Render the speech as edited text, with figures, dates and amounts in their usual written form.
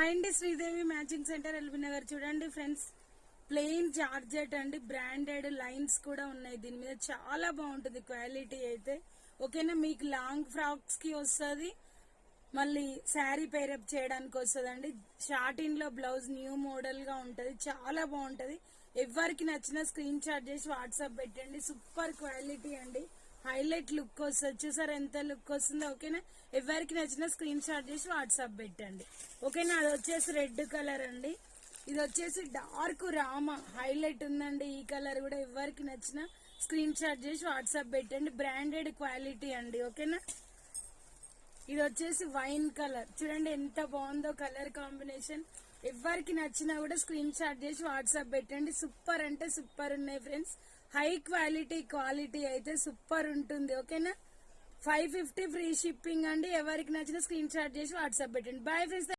Hi అండి, Sridevi matching centre LB Nagar. చూడండి friends, plain georgette అండి, బ్రాండెడ్ లైన్స్ కూడా ఉన్నాయి దీని మీద. చాలా బాగుంటుంది క్వాలిటీ అయితే. ఓకేనా, మీకు లాంగ్ ఫ్రాక్స్ కి వస్తుంది, మళ్ళీ శారీ పేరప్ చేయడానికి వస్తుందండి. షార్టిన్ లో బ్లౌజ్ న్యూ మోడల్ గా ఉంటది, చాలా బాగుంటది. ఎవరికి నచ్చిన స్క్రీన్ షాట్ చేసి వాట్సాప్ పెట్టండి. సూపర్ క్వాలిటీ అండి, హైలైట్ లుక్ వస్తుంది. చూసారు ఎంత లుక్ వస్తుందో. ఓకేనా, ఎవరికి నచ్చిన స్క్రీన్ షాట్ చేసి వాట్సాప్ పెట్టండి. ఓకేనా, అది వచ్చేసి రెడ్ కలర్ అండి. ఇది వచ్చేసి డార్క్ రామ, హైలైట్ ఉందండి. ఈ కలర్ కూడా ఎవరికి నచ్చిన స్క్రీన్ షాట్ చేసి వాట్సాప్ పెట్టండి. బ్రాండెడ్ క్వాలిటీ అండి. ఓకేనా, ఇది వచ్చేసి వైన్ కలర్. చూడండి ఎంత బాగుందో కలర్ కాంబినేషన్. ఎవరికి నచ్చినా కూడా స్క్రీన్ షాట్ చేసి వాట్సాప్ పెట్టండి. సూపర్ అంటే సూపర్ ఉన్నాయి ఫ్రెండ్స్. హై క్వాలిటీ అయితే సూపర్ ఉంటుంది. ఓకేనా, 550 ఫ్రీ షిప్పింగ్ అండి. ఎవరికి నచ్చిన స్క్రీన్ షాట్ చేసి వాట్సాప్ పెట్టండి. Bye friends.